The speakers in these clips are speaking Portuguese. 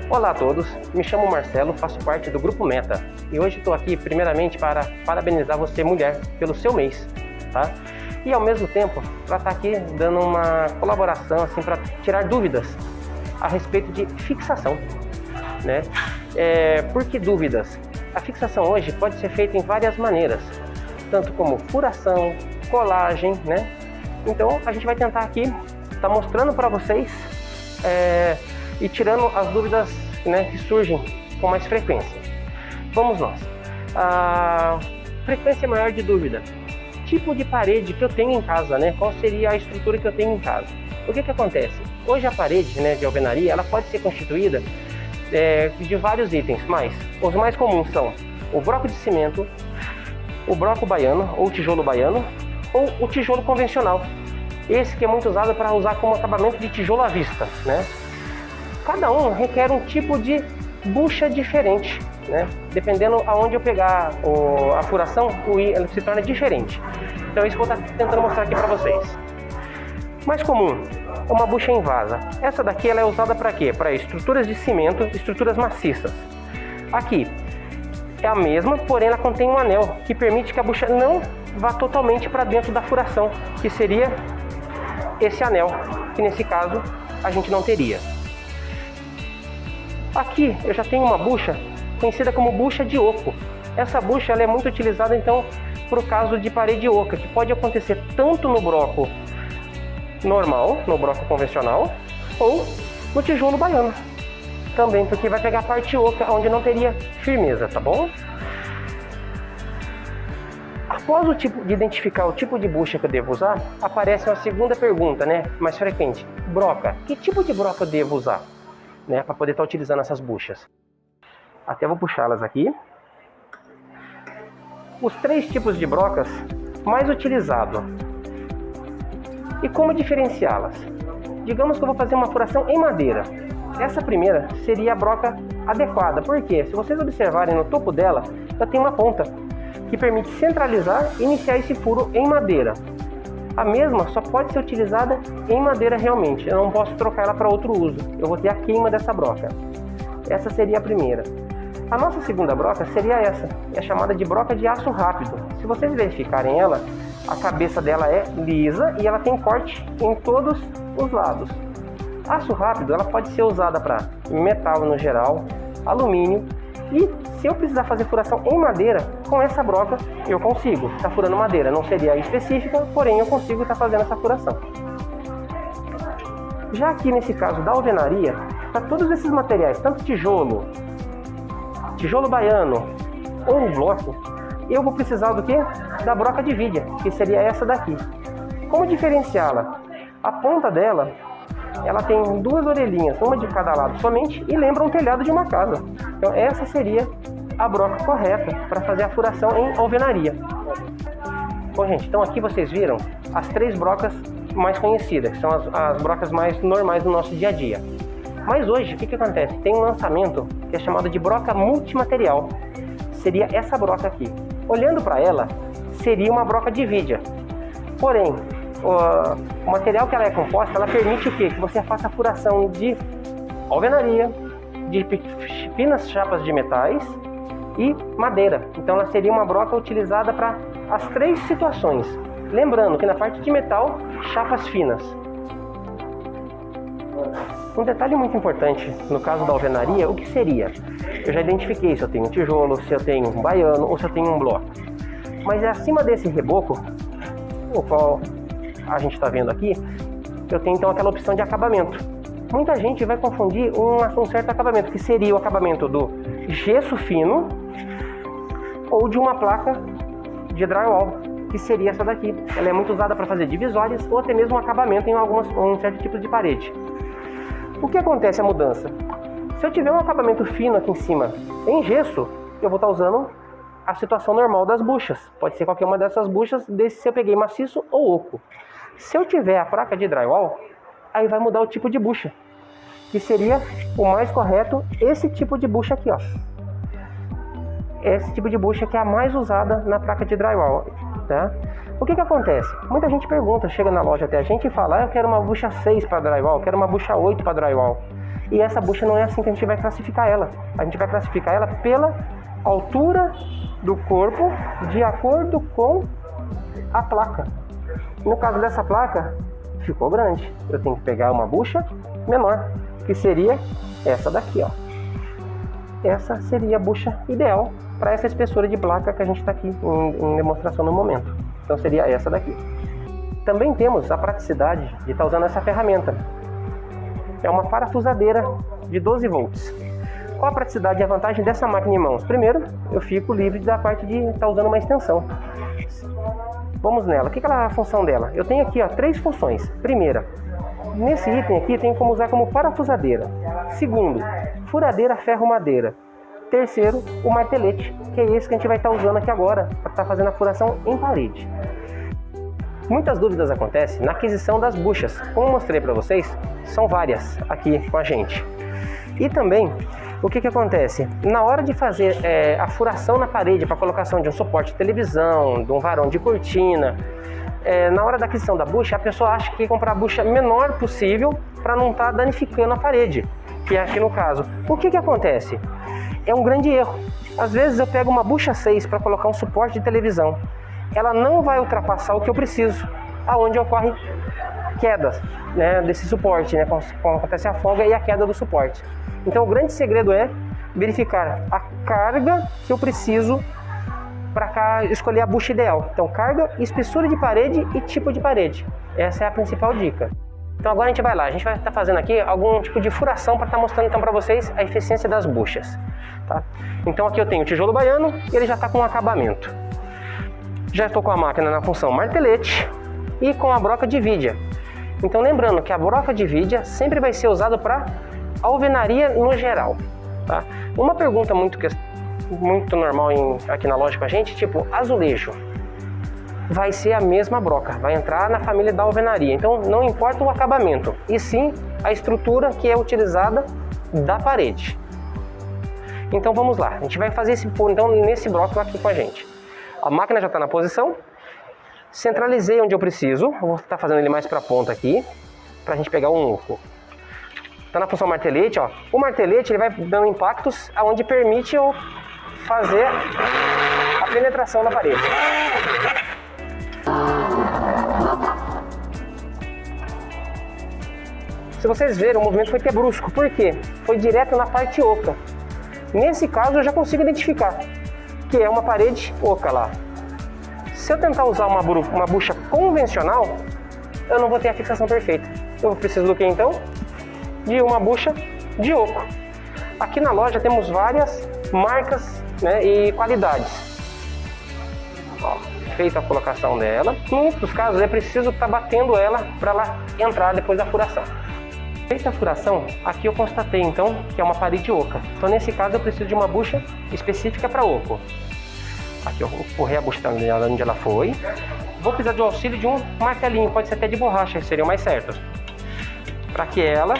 Olá a todos, me chamo Marcelo, faço parte do Grupo Meta e hoje estou aqui primeiramente para parabenizar você, mulher, pelo seu mês, tá? E ao mesmo tempo para estar aqui dando uma colaboração assim para tirar dúvidas a respeito de fixação, né? Por que dúvidas? A fixação hoje pode ser feita em várias maneiras, tanto como furação, colagem, né? Então a gente vai tentar aqui estar mostrando para vocês e tirando as dúvidas, né, que surgem com mais frequência. Vamos nós. A frequência maior de dúvida: tipo de parede que eu tenho em casa, né? Qual seria a estrutura que eu tenho em casa? O que acontece? Hoje a parede, né, de alvenaria, ela pode ser constituída de vários itens, mas os mais comuns são o bloco de cimento, o bloco baiano ou tijolo baiano, ou o tijolo convencional. Esse que é muito usado para usar como acabamento de tijolo à vista, né? Cada um requer um tipo de bucha diferente, né? Dependendo aonde eu pegar a furação, ele se torna diferente. Então é isso que eu vou estar tentando mostrar aqui para vocês. Mais comum, uma bucha em vasa. Essa daqui ela é usada para quê? Para estruturas de cimento, estruturas maciças. Aqui é a mesma, porém ela contém um anel que permite que a bucha não vá totalmente para dentro da furação, que seria esse anel, que nesse caso a gente não teria. Aqui eu já tenho uma bucha conhecida como bucha de oco. Essa bucha ela é muito utilizada então para o caso de parede oca, que pode acontecer tanto no bloco normal, no bloco convencional, ou no tijolo baiano também, porque vai pegar a parte oca onde não teria firmeza, tá bom? Após o tipo de identificar o tipo de bucha que eu devo usar, aparece uma segunda pergunta, né, mais frequente: broca. Que tipo de broca eu devo usar, né, para poder estar utilizando essas buchas? Até vou puxá-las aqui. Os 3 tipos de brocas mais utilizados. E como diferenciá-las? Digamos que eu vou fazer uma furação em madeira. Essa primeira seria a broca adequada, porque se vocês observarem no topo dela, ela tem uma ponta que permite centralizar e iniciar esse furo em madeira. A mesma só pode ser utilizada em madeira realmente, eu não posso trocar ela para outro uso, eu vou ter a queima dessa broca. Essa seria a primeira. A nossa segunda broca seria essa, é chamada de broca de aço rápido. Se vocês verificarem ela, a cabeça dela é lisa e ela tem corte em todos os lados. Aço rápido ela pode ser usada para metal no geral, alumínio, e se eu precisar fazer furação em madeira, com essa broca eu consigo estar furando madeira. Não seria específica, porém eu consigo estar fazendo essa furação. Já aqui nesse caso da alvenaria, para todos esses materiais, tanto tijolo baiano ou o bloco, eu vou precisar do que? Da broca de vidia, que seria essa daqui. Como diferenciá-la? A ponta dela, ela tem 2 orelhinhas, uma de cada lado somente, e lembra um telhado de uma casa. Então essa seria a broca correta para fazer a furação em alvenaria. Bom, gente, então aqui vocês viram as 3 brocas mais conhecidas, que são as brocas mais normais do nosso dia a dia. Mas hoje, o que acontece? Tem um lançamento que é chamado de broca multimaterial. Seria essa broca aqui. Olhando para ela, seria uma broca de vidia. Porém, o material que ela é composta, ela permite o quê? Que você faça a furação de alvenaria, de finas chapas de metais e madeira. Então ela seria uma broca utilizada para as 3 situações. Lembrando que na parte de metal, chapas finas. Um detalhe muito importante no caso da alvenaria, o que seria? Eu já identifiquei se eu tenho um tijolo, se eu tenho um baiano ou se eu tenho um bloco. Mas é acima desse reboco, o qual a gente está vendo aqui, eu tenho então aquela opção de acabamento. Muita gente vai confundir um certo acabamento, que seria o acabamento do gesso fino ou de uma placa de drywall, que seria essa daqui. Ela é muito usada para fazer divisórias ou até mesmo um acabamento em um certo tipo de parede. O que acontece a mudança? Se eu tiver um acabamento fino aqui em cima em gesso, eu vou estar usando a situação normal das buchas. Pode ser qualquer uma dessas buchas, desde se eu peguei maciço ou oco. Se eu tiver a placa de drywall, aí vai mudar o tipo de bucha, que seria o mais correto, esse tipo de bucha aqui, ó. Esse tipo de bucha que é a mais usada na placa de drywall, tá? O que acontece? Muita gente pergunta, chega na loja até a gente e fala: eu quero uma bucha 6 para drywall, eu quero uma bucha 8 para drywall. E essa bucha não é assim que a gente vai classificar ela. A gente vai classificar ela pela altura do corpo de acordo com a placa. No caso dessa placa, ficou grande. Eu tenho que pegar uma bucha menor, que seria essa daqui, ó. Essa seria a bucha ideal para essa espessura de placa que a gente está aqui em demonstração no momento. Então seria essa daqui. Também temos a praticidade de estar usando essa ferramenta. É uma parafusadeira de 12 volts. Qual a praticidade e a vantagem dessa máquina em mãos? Primeiro, eu fico livre da parte de estar usando uma extensão. Vamos nela. O que é a função dela? Eu tenho aqui, ó, 3 funções. Primeira, nesse item aqui tem como usar como parafusadeira. Segundo, furadeira ferro-madeira. Terceiro, o martelete, que é esse que a gente vai estar usando aqui agora para estar fazendo a furação em parede. Muitas dúvidas acontecem na aquisição das buchas. Como eu mostrei para vocês, são várias aqui com a gente. E também, o que acontece? Na hora de fazer a furação na parede para colocação de um suporte de televisão, de um varão de cortina, na hora da aquisição da bucha, a pessoa acha que tem que comprar a bucha menor possível para não estar danificando a parede, que é aqui no caso. O que acontece? É um grande erro. Às vezes eu pego uma bucha 6 para colocar um suporte de televisão. Ela não vai ultrapassar o que eu preciso, aonde ocorre quedas, né, desse suporte, né, quando acontece a folga e a queda do suporte. Então o grande segredo é verificar a carga que eu preciso para escolher a bucha ideal. Então carga, espessura de parede e tipo de parede. Essa é a principal dica. Então agora a gente vai lá, a gente vai estar fazendo aqui algum tipo de furação para estar mostrando então para vocês a eficiência das buchas. Tá? Então aqui eu tenho o tijolo baiano e ele já está com um acabamento. Já estou com a máquina na função martelete e com a broca de vidia. Então lembrando que a broca de vidia sempre vai ser usada para alvenaria no geral. Tá? Uma pergunta muito normal aqui na loja com a gente, tipo azulejo. Vai ser a mesma broca, vai entrar na família da alvenaria. Então não importa o acabamento, e sim a estrutura que é utilizada da parede. Então vamos lá, a gente vai fazer esse furo então nesse bloco aqui com a gente. A máquina já está na posição, centralizei onde eu preciso, vou estar fazendo ele mais para a ponta aqui, para a gente pegar um oco. Está na função martelete, ó. O martelete ele vai dando impactos aonde permite eu fazer a penetração na parede. Se vocês verem, o movimento foi até brusco, por quê? Foi direto na parte oca. Nesse caso eu já consigo identificar que é uma parede oca lá. Se eu tentar usar uma bucha convencional, eu não vou ter a fixação perfeita. Eu preciso do que então? De uma bucha de oco. Aqui na loja temos várias marcas, né, e qualidades. Ó, feita a colocação dela. Em muitos casos é preciso estar batendo ela para ela entrar depois da furação. Feita a furação, aqui eu constatei então que é uma parede oca. Então nesse caso eu preciso de uma bucha específica para oco. Aqui eu vou correr a bucha onde ela foi. Vou precisar do auxílio de um martelinho, pode ser até de borracha, que seria o mais certo. Para que ela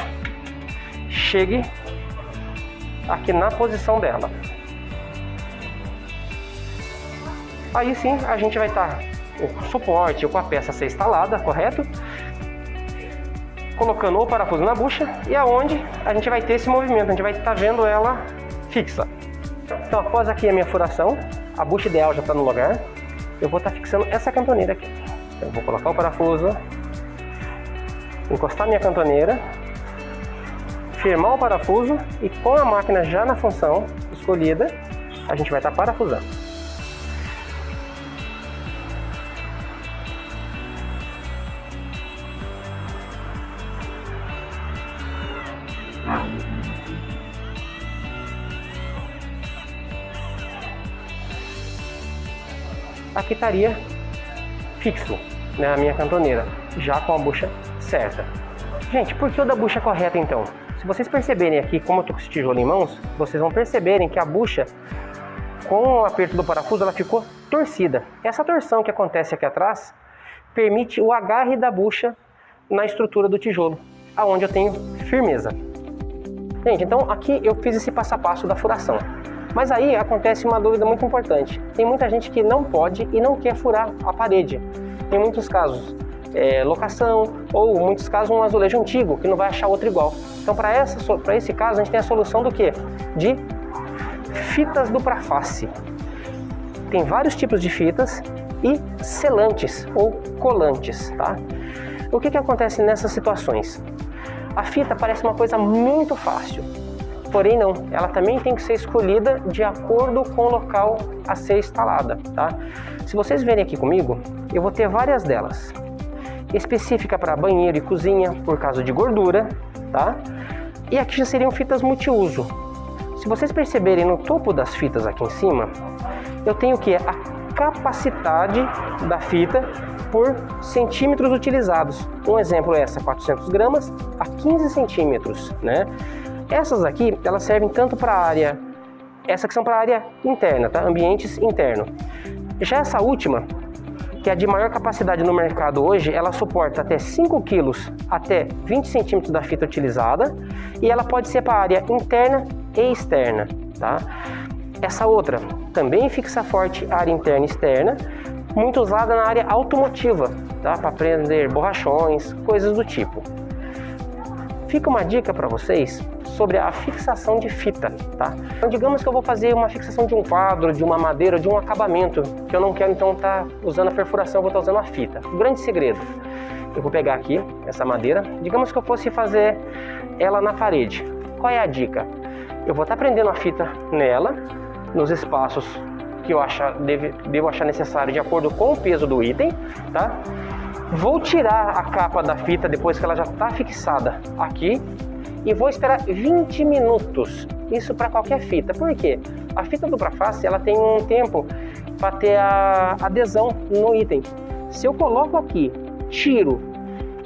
chegue aqui na posição dela. Aí sim a gente vai estar o suporte ou com a peça a ser instalada, correto? Colocando o parafuso na bucha e aonde a gente vai ter esse movimento, a gente vai estar vendo ela fixa. Então após aqui a minha furação, a bucha ideal já está no lugar, eu vou estar fixando essa cantoneira aqui. Então, eu vou colocar o parafuso, encostar minha cantoneira, firmar o parafuso e com a máquina já na função escolhida, a gente vai estar parafusando. Aqui estaria fixo, né, a minha cantoneira, já com a bucha certa. Gente, por que o da bucha correta então? Se vocês perceberem aqui como eu estou com esse tijolo em mãos, vocês vão perceberem que a bucha, com o aperto do parafuso, ela ficou torcida. Essa torção que acontece aqui atrás permite o agarre da bucha na estrutura do tijolo, aonde eu tenho firmeza. Gente, então aqui eu fiz esse passo a passo da furação. Mas aí acontece uma dúvida muito importante. Tem muita gente que não pode e não quer furar a parede. Em muitos casos, locação ou, em muitos casos, um azulejo antigo que não vai achar outro igual. Então Então para esse caso a gente tem a solução do quê? De fitas dupla face. Tem vários tipos de fitas e selantes ou colantes, tá? O que acontece nessas situações? A fita parece uma coisa muito fácil, porém não, ela também tem que ser escolhida de acordo com o local a ser instalada, tá? Se vocês verem aqui comigo, eu vou ter várias delas. Específica para banheiro e cozinha, por causa de gordura, tá? E aqui já seriam fitas multiuso. Se vocês perceberem no topo das fitas aqui em cima, eu tenho que a capacidade da fita por centímetros utilizados. Um exemplo é essa, 400 gramas a 15 centímetros, né? Essas aqui, elas servem tanto para a área, essas que são para a área interna, tá? Ambientes interno. Já essa última, que é a de maior capacidade no mercado hoje, ela suporta até 5 kg até 20 centímetros da fita utilizada e ela pode ser para a área interna e externa, tá? Essa outra também fixa forte a área interna e externa, muito usada na área automotiva, tá? Para prender borrachões, coisas do tipo. Fica uma dica para vocês sobre a fixação de fita, tá? Então, digamos que eu vou fazer uma fixação de um quadro, de uma madeira, de um acabamento, que eu não quero então estar usando a perfuração, eu vou estar usando a fita. O grande segredo, eu vou pegar aqui essa madeira, digamos que eu fosse fazer ela na parede. Qual é a dica? Eu vou estar prendendo a fita nela, nos espaços que eu devo achar necessário de acordo com o peso do item, tá? Vou tirar a capa da fita depois que ela já está fixada aqui e vou esperar 20 minutos. Isso para qualquer fita. Por quê? A fita dupla face, ela tem um tempo para ter a adesão no item. Se eu coloco aqui, tiro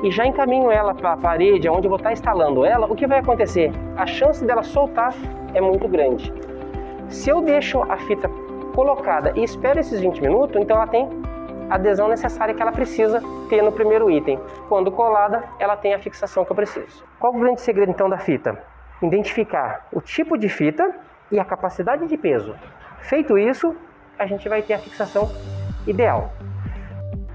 e já encaminho ela para a parede onde eu vou estar instalando ela, o que vai acontecer? A chance dela soltar é muito grande. Se eu deixo a fita colocada e espero esses 20 minutos, então ela tem a adesão necessária que ela precisa ter no primeiro item. Quando colada, ela tem a fixação que eu preciso. Qual o grande segredo então da fita? Identificar o tipo de fita e a capacidade de peso. Feito isso, a gente vai ter a fixação ideal.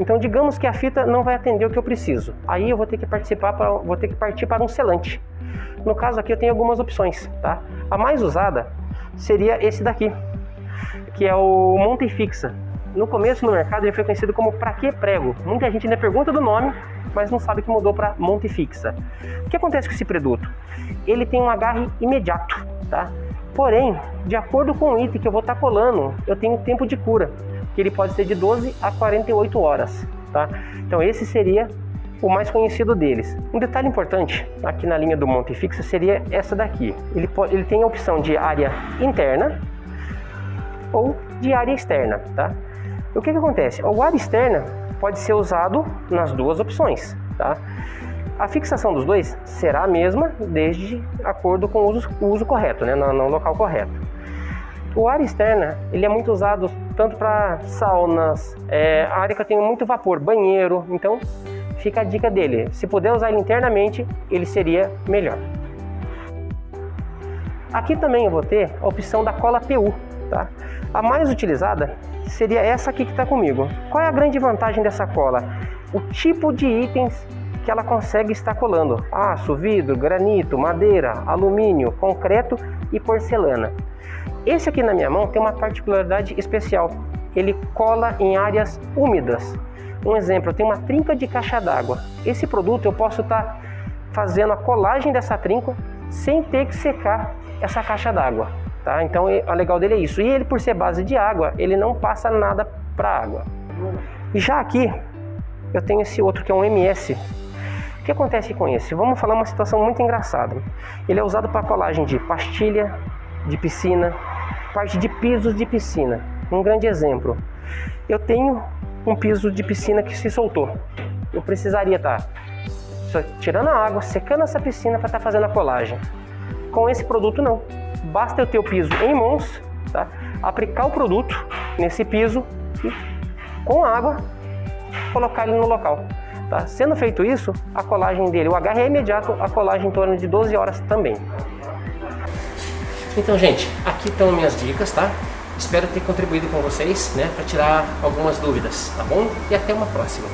Então digamos que a fita não vai atender o que eu preciso. Aí eu vou ter que partir para um selante. No caso aqui eu tenho algumas opções, tá? A mais usada seria esse daqui, que é o Montefixa. No começo no mercado ele foi conhecido como Pra Que Prego. Muita gente ainda pergunta do nome, mas não sabe que mudou para Montefixa. O que acontece com esse produto? Ele tem um agarre imediato, tá? Porém, de acordo com o item que eu vou estar colando, eu tenho tempo de cura, que ele pode ser de 12 a 48 horas, tá? Então esse seria o mais conhecido deles. Um detalhe importante aqui na linha do Montefixa seria essa daqui. Ele tem a opção de área interna ou de área externa, tá? O que acontece? O área externa pode ser usado nas duas opções, tá? A fixação dos dois será a mesma, desde acordo com o uso correto, né? No local correto. O área externa, ele é muito usado tanto para saunas, a área que eu tenho muito vapor, banheiro, então fica a dica dele. Se puder usar ele internamente, ele seria melhor. Aqui também eu vou ter a opção da cola PU, tá? A mais utilizada seria essa aqui que está comigo. Qual é a grande vantagem dessa cola? O tipo de itens que ela consegue estar colando: aço, vidro, granito, madeira, alumínio, concreto e porcelana. Esse aqui na minha mão tem uma particularidade especial. Ele cola em áreas úmidas. Um exemplo, eu tenho uma trinca de caixa d'água. Esse produto eu posso estar fazendo a colagem dessa trinca sem ter que secar essa caixa d'água, tá? Então o legal dele é isso. E ele, por ser base de água, ele não passa nada para água. E já aqui eu tenho esse outro que é um MS. O que acontece com esse? Vamos falar uma situação muito engraçada. Ele é usado para colagem de pastilha de piscina, parte de pisos de piscina. Um grande exemplo. Eu tenho um piso de piscina que se soltou. Eu precisaria estar só tirando a água, secando essa piscina para estar fazendo a colagem. Com esse produto não. Basta eu ter o piso em mãos, tá? Aplicar o produto nesse piso e com água colocar ele no local. Tá? Sendo feito isso, a colagem dele, o agarre é imediato, a colagem em torno de 12 horas também. Então, gente, aqui estão minhas dicas, tá? Espero ter contribuído com vocês, né, para tirar algumas dúvidas, tá bom? E até uma próxima.